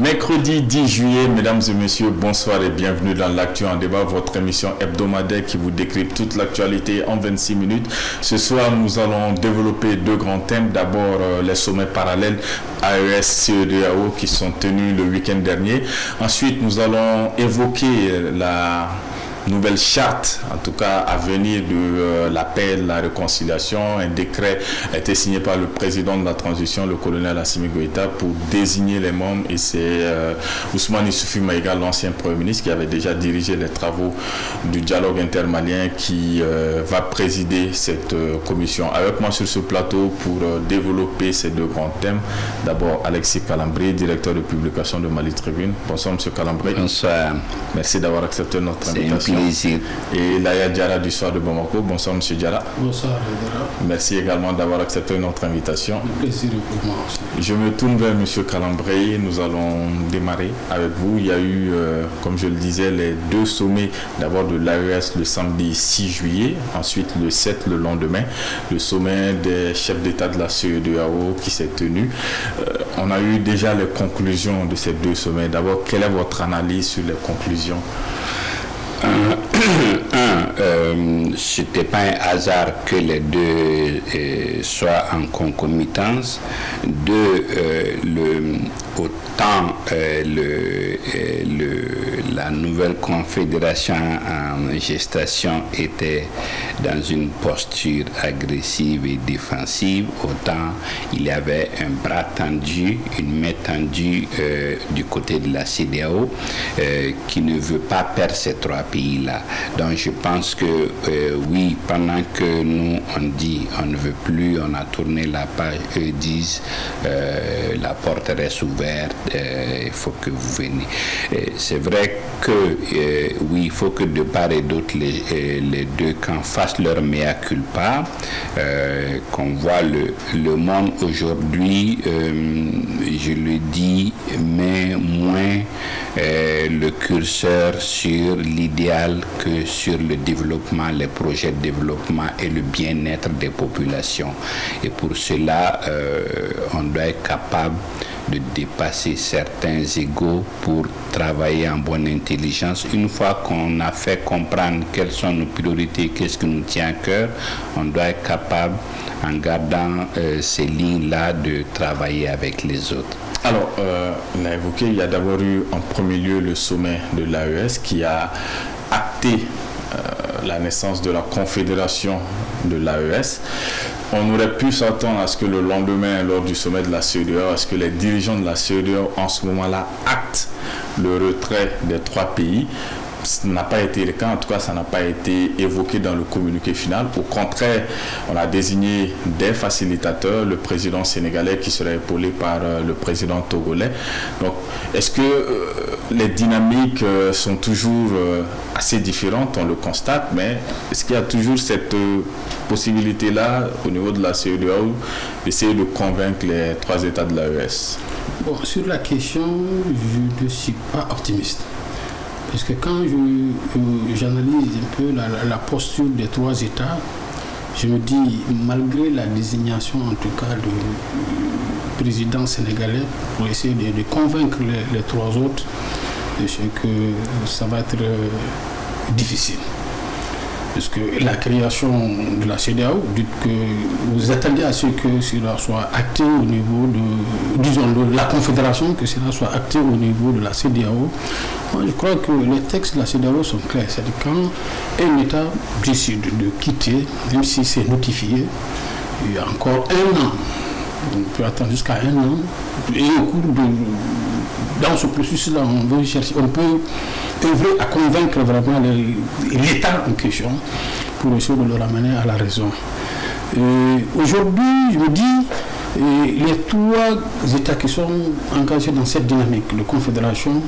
Mercredi 10 juillet, mesdames et messieurs, bonsoir et bienvenue dans l'Actu en débat, votre émission hebdomadaire qui vous décrypte toute l'actualité en 26 minutes. Ce soir, nous allons développer deux grands thèmes. D'abord, les sommets parallèles AES-CEDEAO qui sont tenus le week-end dernier. Ensuite, nous allons évoquer la nouvelle charte, en tout cas à venir de la paix, de la réconciliation. Un décret a été signé par le président de la transition, le colonel Assimi Goïta, pour désigner les membres, et c'est Ousmane Issoufou Maïga, l'ancien Premier ministre, qui avait déjà dirigé les travaux du dialogue intermalien, qui va présider cette commission. Avec moi sur ce plateau pour développer ces deux grands thèmes, d'abord Alexis Calambri, directeur de publication de Mali Tribune. Bonsoir Monsieur Calambri. Bonsoir. Merci d'avoir accepté notre invitation. Plaisir. Et Laya Diarra du soir de Bamako. Bonsoir Monsieur Diarra. Bonsoir Diarra. Merci également d'avoir accepté notre invitation. Un plaisir pour moi aussi. Je me tourne vers Monsieur Calambri. Nous allons démarrer avec vous. Il y a eu, comme je le disais, les deux sommets, d'abord de l'AES le samedi 6 juillet, ensuite le 7 le lendemain, le sommet des chefs d'État de la CEDEAO qui s'est tenu. On a eu déjà les conclusions de ces deux sommets. D'abord, quelle est votre analyse sur les conclusions? C'était pas un hasard que les deux soient en concomitance. Deux, autant la nouvelle confédération en gestation était dans une posture agressive et défensive, autant il y avait un bras tendu, une main tendue du côté de la CEDEAO qui ne veut pas perdre ces trois pays-là. Donc je pense que oui, pendant que nous on dit on ne veut plus, on a tourné la page, eux disent la porte reste ouverte, il faut que vous veniez. C'est vrai que oui, il faut que de part et d'autre les deux camps fassent leur mea culpa, qu'on voit le monde aujourd'hui, je le dis, mais moins le curseur sur l'idéal que sur le développement, les projets de développement et le bien-être des populations. Et pour cela, on doit être capable de dépasser certains égos pour travailler en bonne intelligence. Une fois qu'on a fait comprendre quelles sont nos priorités, qu'est-ce qui nous tient à cœur, on doit être capable, en gardant ces lignes-là, de travailler avec les autres. Alors, on a évoqué, il y a d'abord eu en premier lieu le sommet de l'AES qui a acté la naissance de la confédération de l'AES. On aurait pu s'attendre à ce que le lendemain, lors du sommet de la CEDEAO, à ce que les dirigeants de la CEDEAO, en ce moment-là, actent le retrait des trois pays. Ce n'a pas été le cas, en tout cas ça n'a pas été évoqué dans le communiqué final. Au contraire, on a désigné des facilitateurs, le président sénégalais qui sera épaulé par le président togolais. Donc est-ce que les dynamiques sont toujours assez différentes, on le constate, mais est-ce qu'il y a toujours cette possibilité-là au niveau de la CEDEAO d'essayer de convaincre les trois États de l'AES? Bon, sur la question, je ne suis pas optimiste. Parce que quand j'analyse un peu la posture des trois États, je me dis, malgré la désignation en tout cas du président sénégalais pour essayer de convaincre les trois autres, c'est que ça va être difficile. Parce que la création de la CEDEAO, dites que vous attendez à ce que cela soit acté au niveau de la Confédération, que cela soit acté au niveau de la CEDEAO. Moi, je crois que les textes de la CEDEAO sont clairs. C'est-à-dire quand un État décide de quitter, même si c'est notifié, il y a encore un an. On peut attendre jusqu'à un an. Et au cours dans ce processus-là, on peut œuvrer à convaincre vraiment l'État en question pour essayer de le ramener à la raison. Aujourd'hui, je me dis, les trois États qui sont engagés dans cette dynamique de confédération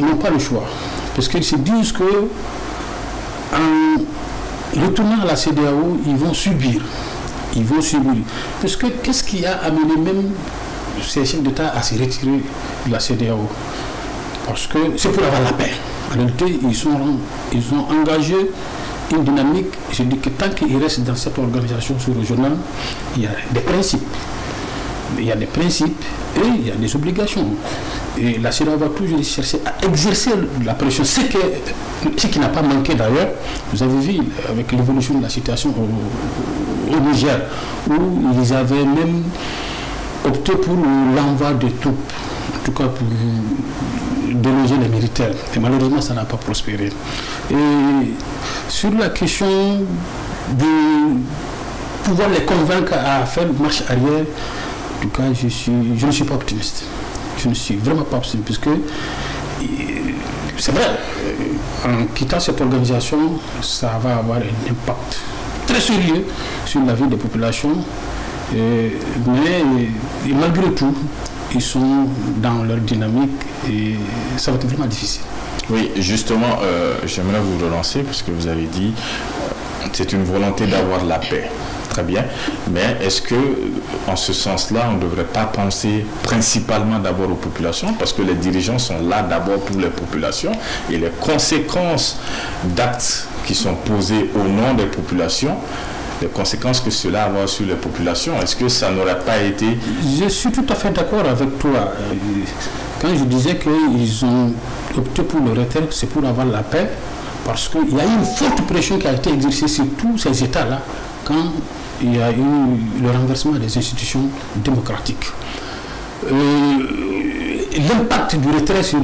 n'ont pas le choix. Parce qu'ils se disent que en retournant à la CEDEAO, ils vont subir. Parce que qu'est-ce qui a amené même ces chefs d'État à se retirer de la CEDEAO? Parce que c'est pour avoir la paix. En réalité, ils ont engagé une dynamique. Je dis que tant qu'ils restent dans cette organisation sous-régionale, il y a des principes. il y a des principes et il y a des obligations. Et la CEDEAO va toujours chercher à exercer la pression. Ce qui n'a pas manqué d'ailleurs, vous avez vu avec l'évolution de la situation au Niger, où ils avaient même opté pour l'envoi de troupes, en tout cas pour déloger les militaires. Et malheureusement, ça n'a pas prospéré. Et sur la question de pouvoir les convaincre à faire une marche arrière, en tout cas, je ne suis pas optimiste. Je ne suis vraiment pas optimiste, puisque c'est vrai, en quittant cette organisation, ça va avoir un impact très sérieux sur la vie des populations. Mais malgré tout, ils sont dans leur dynamique et ça va être vraiment difficile. Oui, justement, j'aimerais vous relancer parce que vous avez dit c'est une volonté d'avoir la paix. Très bien, mais est-ce que en ce sens-là, on ne devrait pas penser principalement d'abord aux populations, parce que les dirigeants sont là d'abord pour les populations et les conséquences d'actes qui sont posés au nom des populations, les conséquences que cela va avoir sur les populations, est-ce que ça n'aurait pas été... Je suis tout à fait d'accord avec toi. Quand je disais qu'ils ont opté pour le retrait, c'est pour avoir la paix, parce qu'il y a eu une forte pression qui a été exercée sur tous ces États-là quand il y a eu le renversement des institutions démocratiques. L'impact du retrait sur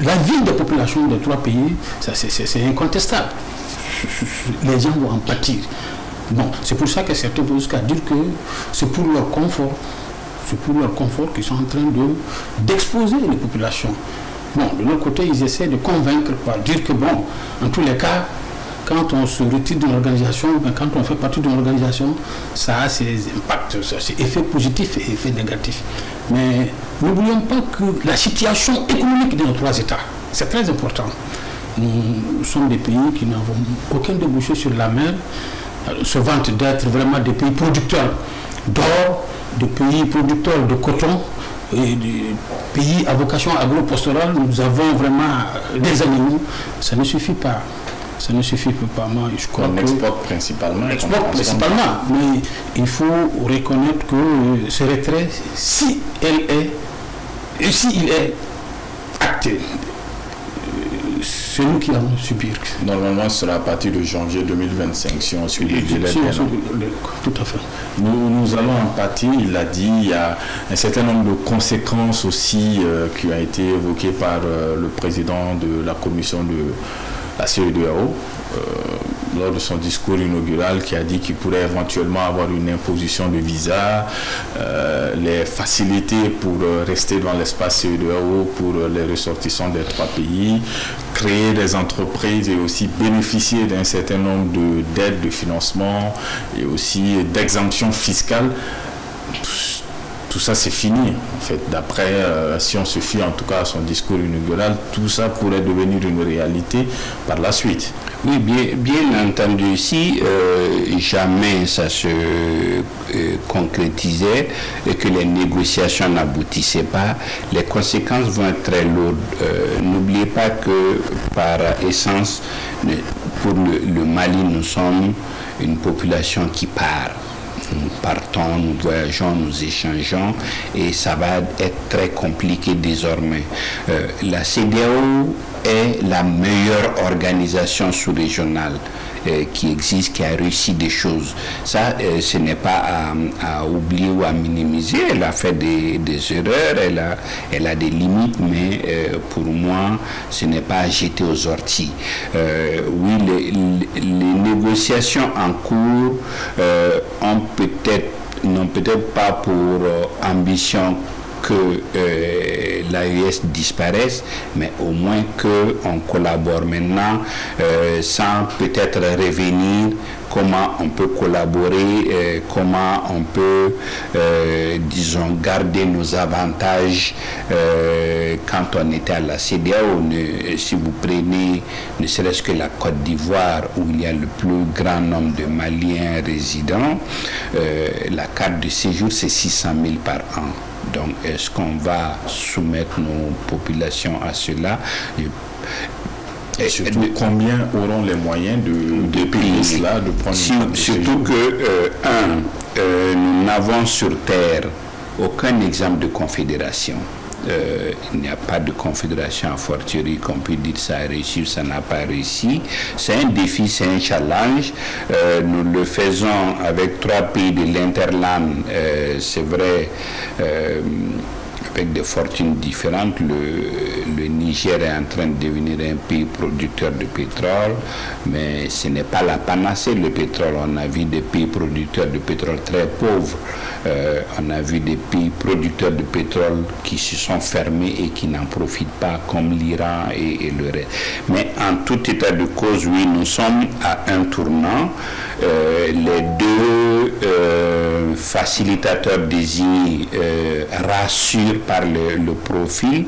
la vie des populations des trois pays, c'est incontestable. Les gens vont en pâtir. Bon, c'est pour ça que certains vont jusqu'à dire que c'est pour leur confort. C'est pour leur confort qu'ils sont en train d'exposer les populations. Bon, de l'autre côté, ils essaient de convaincre par dire que, bon, en tous les cas, quand on se retire d'une organisation, quand on fait partie d'une organisation, ça a ses impacts, ses effets positifs et effets négatifs. Mais n'oublions pas que la situation économique de nos trois États, c'est très important. Nous sommes des pays qui n'avons aucun débouché sur la mer, se vantent d'être vraiment des pays producteurs d'or, des pays producteurs de coton, et des pays à vocation agro-pastorale. Nous avons vraiment des animaux, ça ne suffit pas. Ça ne suffit pas. Moi, je crois on exporte principalement. On exporte principalement, mais il faut reconnaître que ce retrait, si il est acté, c'est nous qui allons subir. Normalement, ce sera à partir de janvier 2025, si on suit le délai. Tout à fait. Nous allons en partir, il l'a dit, il y a un certain nombre de conséquences aussi qui ont été évoquées par le président de la commission de la CEDEAO, lors de son discours inaugural, qui a dit qu'il pourrait éventuellement avoir une imposition de visa, les facilités pour rester dans l'espace CEDEAO pour les ressortissants des trois pays, créer des entreprises et aussi bénéficier d'un certain nombre d'aides de financement et aussi d'exemptions fiscales. Tout ça, c'est fini. En fait, d'après, si on se fie en tout cas à son discours inaugural, tout ça pourrait devenir une réalité par la suite. Oui, bien entendu, si jamais ça se concrétisait et que les négociations n'aboutissaient pas, les conséquences vont être très lourdes. N'oubliez pas que par essence, pour le Mali, nous sommes une population qui part. Nous partons, nous voyageons, nous échangeons et ça va être très compliqué désormais. La CEDEAO est la meilleure organisation sous-régionale qui existe, qui a réussi des choses. Ça, ce n'est pas à oublier ou à minimiser. Elle a fait des erreurs, elle a des limites, mais pour moi, ce n'est pas à jeter aux orties. Oui, les négociations en cours n'ont peut-être pas pour ambition que l'AES disparaisse, mais au moins qu'on collabore maintenant sans peut-être revenir comment on peut collaborer, comment on peut, disons, garder nos avantages quand on était à la CEDEAO. Si vous prenez ne serait-ce que la Côte d'Ivoire, où il y a le plus grand nombre de Maliens résidents, la carte de séjour, c'est 600 000 par an. Donc, est-ce qu'on va soumettre nos populations à cela? Et surtout, combien auront les moyens de payer cela, de prendre une surtout que, nous n'avons sur Terre aucun exemple de confédération. Il n'y a pas de confédération à fortiori qu'on peut dire ça a réussi ou ça n'a pas réussi. C'est un défi, c'est un challenge. Nous le faisons avec 3 pays de l'Interland, c'est vrai, avec des fortunes différentes. Le Niger est en train de devenir un pays producteur de pétrole, mais ce n'est pas la panacée, le pétrole. On a vu des pays producteurs de pétrole très pauvres. On a vu des pays producteurs de pétrole qui se sont fermés et qui n'en profitent pas, comme l'Iran et le reste. Mais en tout état de cause, oui, nous sommes à un tournant. Les deux facilitateurs désignés rassurent par le profil,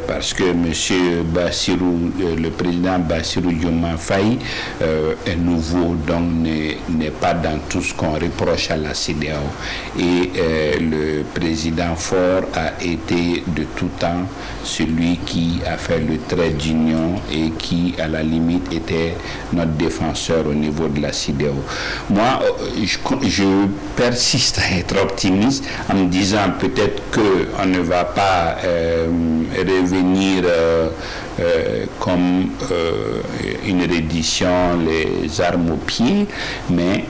parce que M. Bassirou, le président Bassirou Diomaye Faye, est nouveau, donc n'est pas dans tout ce qu'on reproche à la CEDEAO. Et le président Faure a été de tout temps celui qui a fait le trait d'union et qui, à la limite, était notre défenseur au niveau de la CEDEAO. Moi, je persiste à être optimiste en me disant peut-être qu'on ne va pas revenir comme une reddition, les armes aux pieds, mais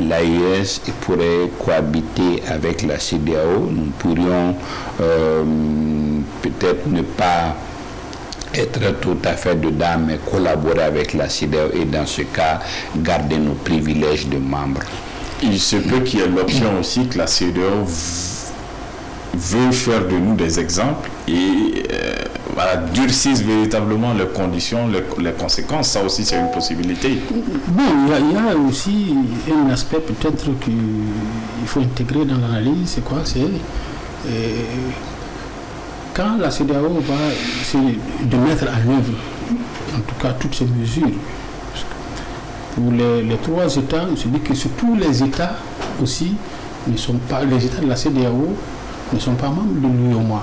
l'AES pourrait cohabiter avec la CEDEAO. Nous pourrions peut-être ne pas être tout à fait dedans, mais collaborer avec la CEDEAO et dans ce cas, garder nos privilèges de membres. Il se peut qu'il y ait l'option aussi que la CEDEAO veut faire de nous des exemples et durcissent véritablement les conditions, les conséquences. Ça aussi, c'est une possibilité. Bon, il y a aussi un aspect peut-être qu'il faut intégrer dans l'analyse. C'est quoi? C'est quand la CEDEAO va essayer de mettre en œuvre, en tout cas, toutes ces mesures. Pour les 3 États, on se dit que tous les États aussi ne sont pas, les États de la CEDEAO ne sont pas membres de l'UEMOA.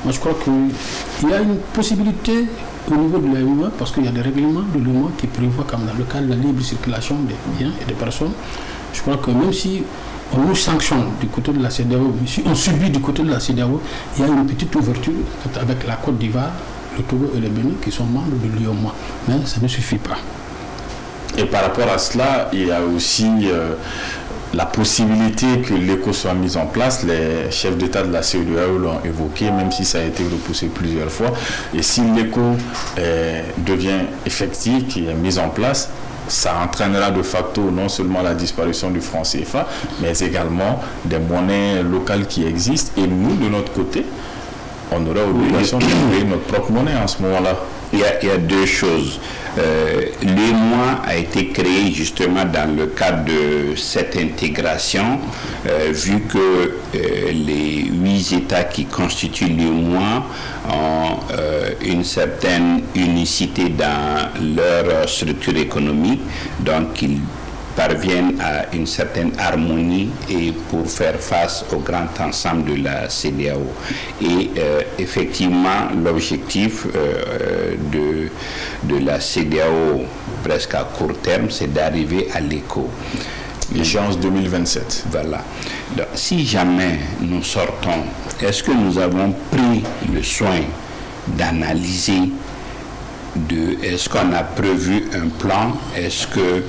Moi, je crois qu'il y a une possibilité au niveau de l'UEMOA, parce qu'il y a des règlements de l'UEMOA qui prévoient, comme dans le cadre de la libre circulation des biens et des personnes, je crois que même si on nous sanctionne du côté de la CEDEAO, si on subit du côté de la CEDEAO, il y a une petite ouverture avec la Côte d'Ivoire, le Togo et le Bénin qui sont membres de l'UEMOA. Mais ça ne suffit pas. Et par rapport à cela, il y a aussi la possibilité que l'ECO soit mise en place. Les chefs d'État de la CEDEAO l'ont évoqué, même si ça a été repoussé plusieurs fois. Et si l'ECO devient effectif, qui est mise en place, ça entraînera de facto non seulement la disparition du franc CFA, mais également des monnaies locales qui existent. Et nous, de notre côté, on aura l'obligation de créer notre propre monnaie en ce moment-là. Il y a 2 choses. L'UEMOA a été créé justement dans le cadre de cette intégration, vu que les 8 États qui constituent l'UEMOA ont une certaine unicité dans leur structure économique, donc ils parviennent à une certaine harmonie et pour faire face au grand ensemble de la CEDEAO. Et effectivement, l'objectif de la CEDEAO presque à court terme, c'est d'arriver à l'ECO. L'échéance 2027. Voilà. Donc, si jamais nous sortons, est-ce que nous avons pris le soin d'analyser est-ce qu'on a prévu un plan? Est-ce que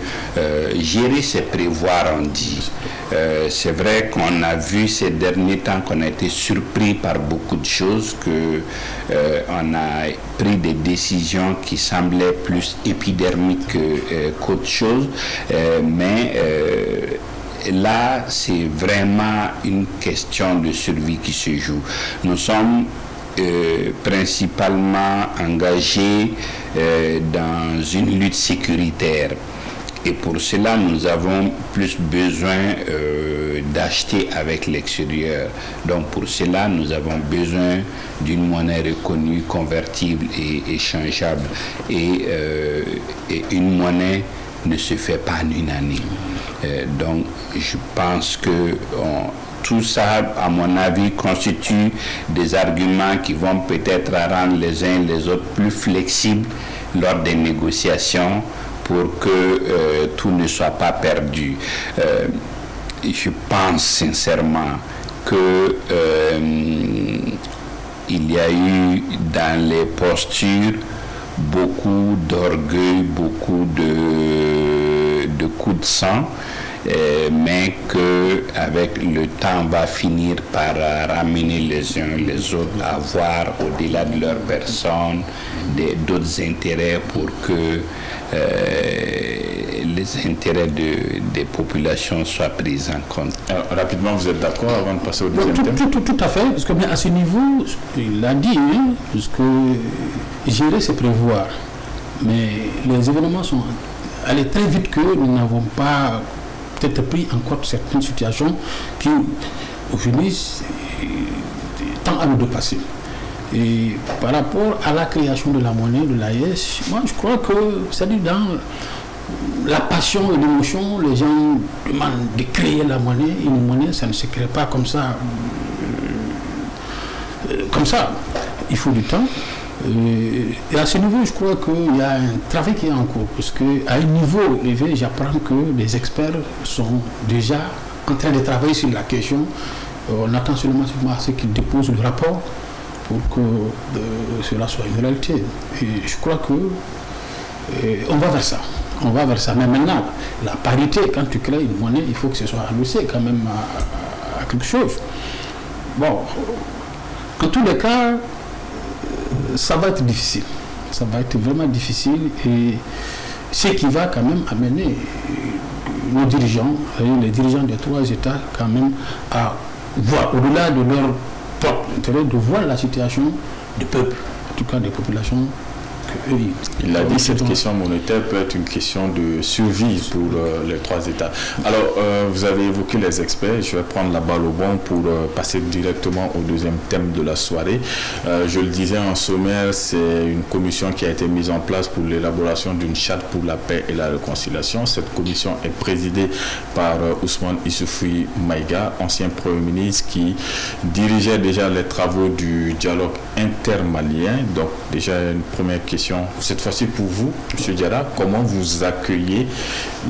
gérer c'est prévoir, on dit. C'est vrai qu'on a vu ces derniers temps qu'on a été surpris par beaucoup de choses, qu'on a pris des décisions qui semblaient plus épidermiques qu'autre chose, mais là c'est vraiment une question de survie qui se joue. Nous sommes principalement engagés dans une lutte sécuritaire. Et pour cela, nous avons plus besoin d'acheter avec l'extérieur. Donc pour cela, nous avons besoin d'une monnaie reconnue, convertible et échangeable. Et une monnaie ne se fait pas en une année. Donc je pense que tout ça, à mon avis, constitue des arguments qui vont peut-être rendre les uns et les autres plus flexibles lors des négociations pour que tout ne soit pas perdu. Je pense sincèrement que il y a eu dans les postures beaucoup d'orgueil, beaucoup de coups de sang, mais qu'avec le temps, on va finir par ramener les uns les autres à voir au-delà de leur personne d'autres intérêts pour que les intérêts des populations soient pris en compte. Alors, rapidement, vous êtes d'accord avant de passer au deuxième thème? Tout à fait, parce que à ce niveau, il l'a dit, hein, parce que gérer, c'est prévoir. Mais les événements sont allés très vite que nous n'avons pas peut-être pris en compte certaines situations qui, aujourd'hui, tendent à nous dépasser. Et par rapport à la création de la monnaie, de l'AES, moi je crois que, c'est-à-dire dans la passion et l'émotion, les gens demandent de créer la monnaie. Une monnaie, ça ne se crée pas comme ça. Il faut du temps. Et à ce niveau, je crois qu'il y a un travail qui est en cours. Parce qu'à un niveau élevé, j'apprends que les experts sont déjà en train de travailler sur la question. On attend seulement à ce qu'ils déposent le rapport pour que cela soit une réalité. Et je crois que on va vers ça. On va vers ça. Mais maintenant, la parité, quand tu crées une monnaie, il faut que ce soit adossé quand même à quelque chose. Bon, en tous les cas, ça va être difficile. Ça va être vraiment difficile. Et ce qui va quand même amener nos dirigeants, les dirigeants des trois États, quand même, à voir au-delà de leur propre intérêt, de voir la situation du peuple, en tout cas des populations. Il a dit, cette question monétaire peut être une question de survie pour les trois États. Alors, vous avez évoqué les experts. Je vais prendre la balle au bon pour passer directement au deuxième thème de la soirée. Je le disais en sommaire, c'est une commission qui a été mise en place pour l'élaboration d'une charte pour la paix et la réconciliation. Cette commission est présidée par Ousmane Issoufou Maïga, ancien Premier ministre qui dirigeait déjà les travaux du dialogue intermalien. Donc, déjà une première question. Cette fois-ci pour vous, M. Diarra, comment vous accueillez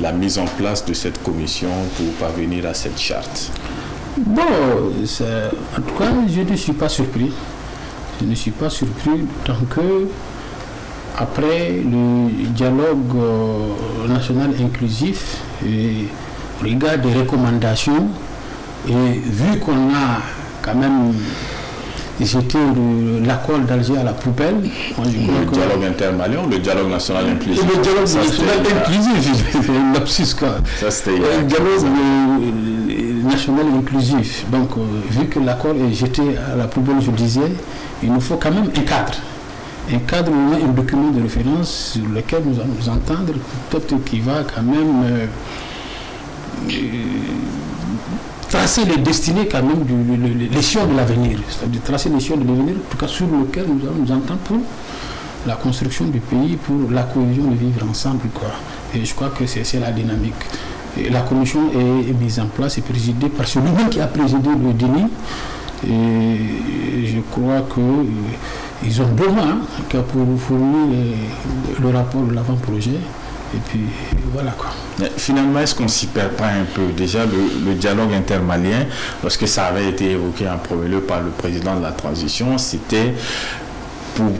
la mise en place de cette commission pour parvenir à cette charte? Bon, en tout cas, je ne suis pas surpris. Je ne suis pas surpris tant que, après le dialogue national inclusif, et regarde des recommandations, et vu qu'on a quand même jeté l'accord d'Alger à la poubelle. Le dialogue intermalien ou le dialogue national inclusif? Le dialogue national inclusif, c'est un lapsus quoi. Ça c'était le dialogue national inclusif. Donc, vu que l'accord est jeté à la poubelle, je disais, il nous faut quand même un cadre. Un cadre, un document de référence sur lequel nous allons nous entendre, peut-être qui va quand même tracer les destinées quand même, les sions de l'avenir, c'est-à-dire tracer les sions de l'avenir, en tout cas sur lequel nous allons nous entendre pour la construction du pays, pour la cohésion de vivre ensemble, quoi. Et je crois que c'est la dynamique. Et la commission est mise en place et présidée par celui-même qui a présidé le DENI. Et je crois qu'ils ont besoin pour fournir le rapport de l'avant-projet. Et puis voilà quoi. Mais finalement, est-ce qu'on s'y perd pas un peu? Déjà, le dialogue intermalien, lorsque ça avait été évoqué en premier lieu par le président de la transition, c'était pour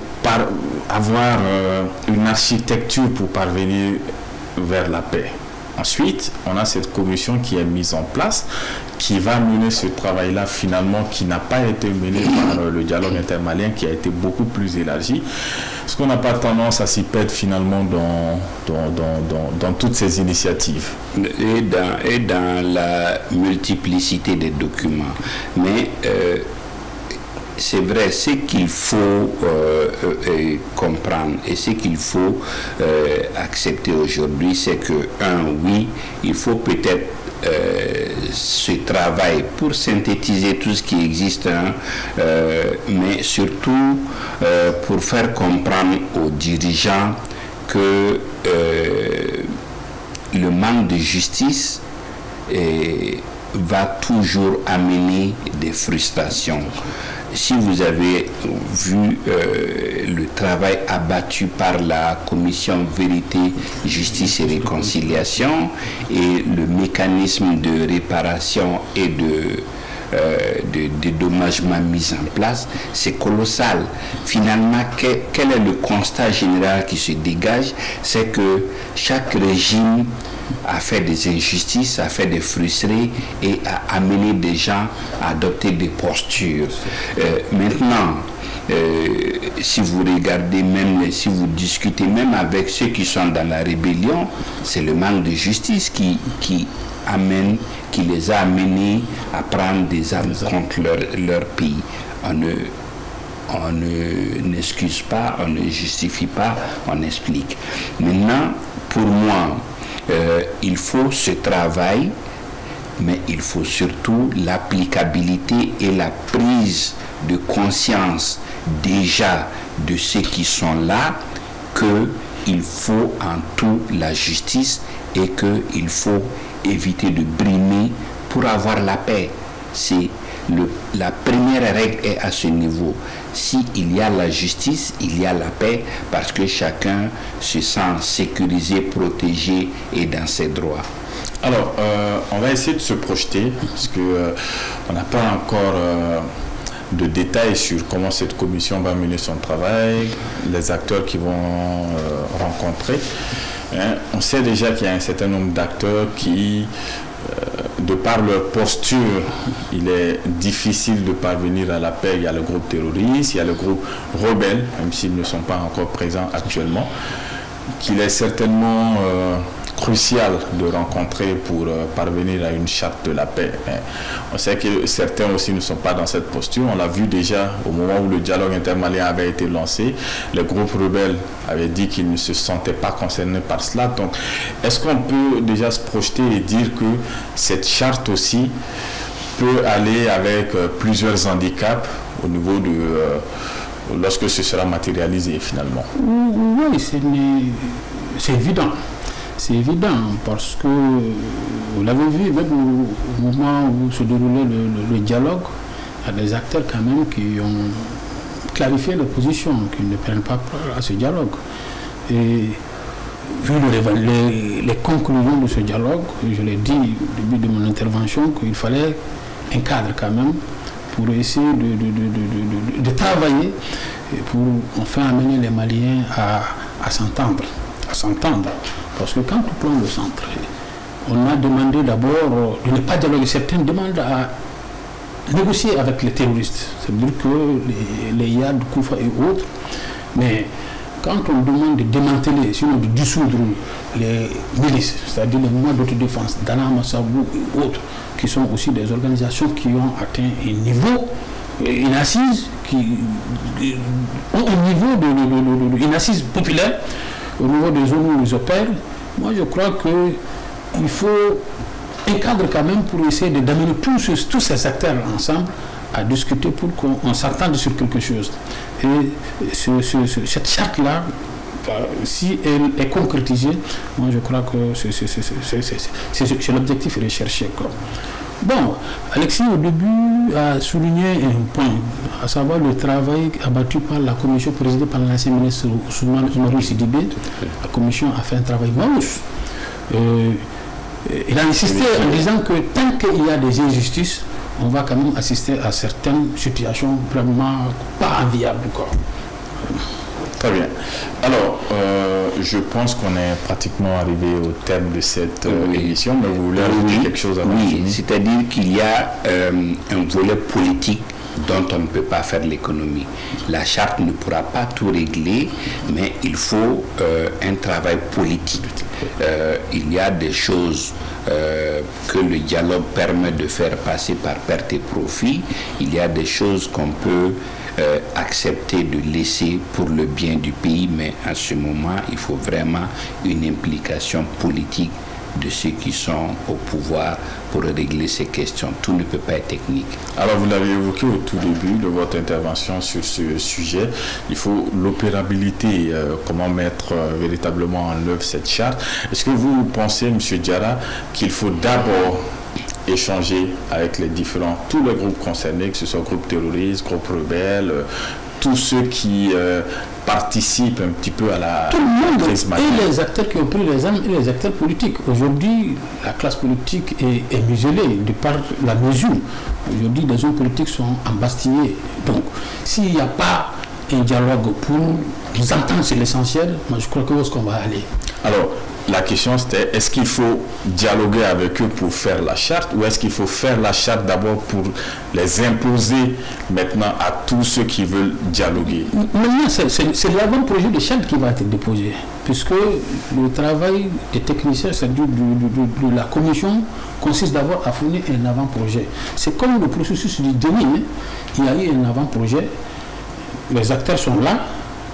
avoir une architecture pour parvenir vers la paix. Ensuite, on a cette commission qui est mise en place, qui va mener ce travail-là finalement, qui n'a pas été mené par le dialogue intermalien, qui a été beaucoup plus élargi. Est-ce qu'on n'a pas tendance à s'y perdre finalement dans toutes ces initiatives? Et dans la multiplicité des documents. Mais c'est vrai, ce qu'il faut comprendre et ce qu'il faut accepter aujourd'hui, c'est que, oui, il faut peut-être ce travail pour synthétiser tout ce qui existe, mais surtout pour faire comprendre aux dirigeants que le manque de justice va toujours amener des frustrations. Si vous avez vu le travail abattu par la commission Vérité, Justice et Réconciliation et le mécanisme de réparation et de dédommagement mis en place, c'est colossal. Finalement, quel est le constat général qui se dégage? C'est que chaque régime a fait des injustices, a fait des frustrés et a amené des gens à adopter des postures. Maintenant, si vous regardez même, si vous discutez même avec ceux qui sont dans la rébellion, c'est le manque de justice qui les a amenés à prendre des armes contre leur pays. On n'excuse pas, on ne justifie pas, on explique. Maintenant, pour moi, il faut ce travail, mais il faut surtout l'applicabilité et la prise de conscience déjà de ceux qui sont là, qu'il faut en tout la justice et qu'il faut éviter de brimer pour avoir la paix. La première règle est à ce niveau. S'il y a la justice, il y a la paix, parce que chacun se sent sécurisé, protégé et dans ses droits. Alors, on va essayer de se projeter, parce qu'on n'a pas encore de détails sur comment cette commission va mener son travail, les acteurs qui vont rencontrer. On sait déjà qu'il y a un certain nombre d'acteurs qui, de par leur posture, il est difficile de parvenir à la paix. Il y a le groupe terroriste, il y a le groupe rebelle, même s'ils ne sont pas encore présents actuellement, qu'il est certainement crucial de rencontrer pour parvenir à une charte de la paix. On sait que certains aussi ne sont pas dans cette posture. On l'a vu déjà au moment où le dialogue intermalien avait été lancé. Les groupes rebelles avaient dit qu'ils ne se sentaient pas concernés par cela. Donc, est-ce qu'on peut déjà se projeter et dire que cette charte aussi peut aller avec plusieurs handicaps au niveau de... lorsque ce sera matérialisé finalement? Oui, c'est évident. C'est évident parce que vous l'avez vu, même au moment où se déroulait le dialogue, il y a des acteurs quand même qui ont clarifié leur position, qui ne prennent pas part à ce dialogue. Et vu les conclusions de ce dialogue, je l'ai dit au début de mon intervention, qu'il fallait un cadre quand même pour essayer de travailler et pour enfin amener les Maliens à s'entendre. Parce que quand on prend le centre, on a demandé d'abord de ne pas dialoguer. Certains demandent à négocier avec les terroristes. C'est-à-dire que les YAD, Koufa et autres. Mais quand on demande de démanteler, sinon de dissoudre les milices, c'est-à-dire les mouvements d'autodéfense, Dana Massabou et autres, qui sont aussi des organisations qui ont atteint un niveau, une assise, qui ont un niveau une assise populaire, au niveau des zones où ils opèrent, moi je crois qu'il faut un cadre quand même pour essayer d'amener tous ces acteurs ensemble à discuter pour qu'on s'attende sur quelque chose. Et cette charte-là, si elle est concrétisée, moi je crois que c'est l'objectif recherché. Bon, Alexis au début a souligné un point, à savoir le travail abattu par la commission présidée par l'ancien ministre Ousmane Oumarou Sidibé. La commission a fait un travail manouche. Il a insisté en disant que tant qu'il y a des injustices, on va quand même assister à certaines situations vraiment pas enviables. Très bien. Alors, je pense qu'on est pratiquement arrivé au terme de cette émission, mais vous voulez ajouter quelque chose avant? Oui, c'est-à-dire qu'il y a un volet politique dont on ne peut pas faire l'économie. La charte ne pourra pas tout régler, mais il faut un travail politique. Il y a des choses que le dialogue permet de faire passer par perte et profit. Il y a des choses qu'on peut accepter de laisser pour le bien du pays, mais à ce moment, il faut vraiment une implication politique de ceux qui sont au pouvoir pour régler ces questions. Tout ne peut pas être technique. Alors, vous l'avez évoqué au tout début de votre intervention sur ce sujet. Il faut l'opérabilité, comment mettre véritablement en œuvre cette charte. Est-ce que vous pensez, M. Diarra, qu'il faut d'abord échanger avec tous les groupes concernés, que ce soit groupes terroristes, groupes rebelles, tous ceux qui participent un petit peu à la crise malienne. Et les acteurs qui ont pris les armes et les acteurs politiques. Aujourd'hui, la classe politique est muselée de par la mesure. Aujourd'hui, les hommes politiques sont embastillés. Donc, s'il n'y a pas un dialogue pour nous entendre, c'est l'essentiel, moi je crois que où est-ce qu'on va aller? Alors, la question c'était, est-ce qu'il faut dialoguer avec eux pour faire la charte, ou est-ce qu'il faut faire la charte d'abord pour les imposer maintenant à tous ceux qui veulent dialoguer? Maintenant, c'est l'avant-projet de charte qui va être déposé, puisque le travail des techniciens, c'est-à-dire de la commission, consiste d'abord à fournir un avant-projet. C'est comme le processus du déni, hein. Il y a eu un avant-projet, les acteurs sont là.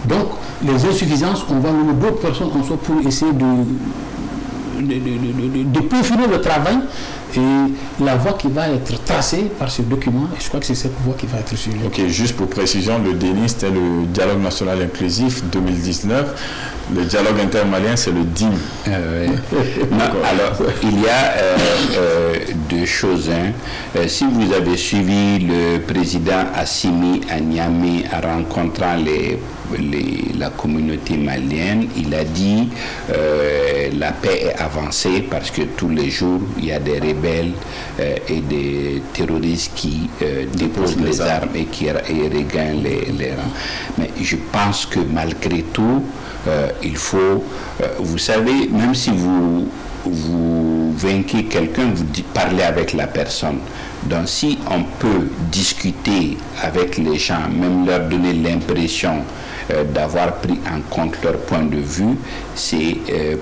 Donc, les insuffisances, on va nommer d'autres personnes en soi pour essayer de peaufiner le travail et la voie qui va être tracée par ce document. Et je crois que c'est cette voie qui va être suivie. Ok, juste pour précision, le DENI, c'était le Dialogue National Inclusif 2019. Le dialogue intermalien, c'est le DIM. Alors, il y a deux choses. Si vous avez suivi le président Assimi à Niamey en rencontrant la communauté malienne, il a dit la paix est avancée parce que tous les jours, il y a des rebelles et des terroristes qui déposent les armes et qui regagnent les rangs. Mais je pense que malgré tout, il faut, vous savez, même si vous vainquez quelqu'un, vous parlez avec la personne. Donc si on peut discuter avec les gens, même leur donner l'impression d'avoir pris en compte leur point de vue, c'est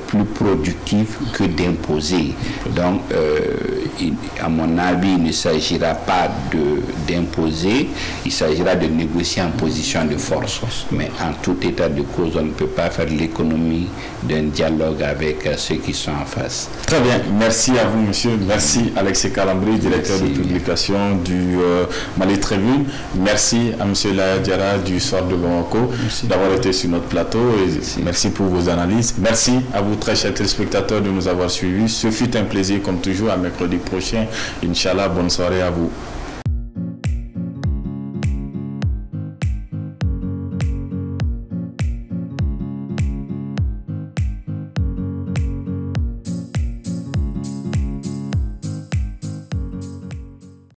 plus productif que d'imposer. Donc, à mon avis, il ne s'agira pas d'imposer, il s'agira de négocier en position de force. Mais en tout état de cause, on ne peut pas faire l'économie d'un dialogue avec ceux qui sont en face. Très bien, merci à vous, monsieur. Merci Alexis Calambri, directeur de publication du Mali Tribune. Merci à monsieur Laya Diarra du Soir de Bamako d'avoir été sur notre plateau et merci pour vos analyses. Merci à vous, très chers téléspectateurs, de nous avoir suivis. Ce fut un plaisir, comme toujours, à mercredi prochain. Inch'Allah, bonne soirée à vous.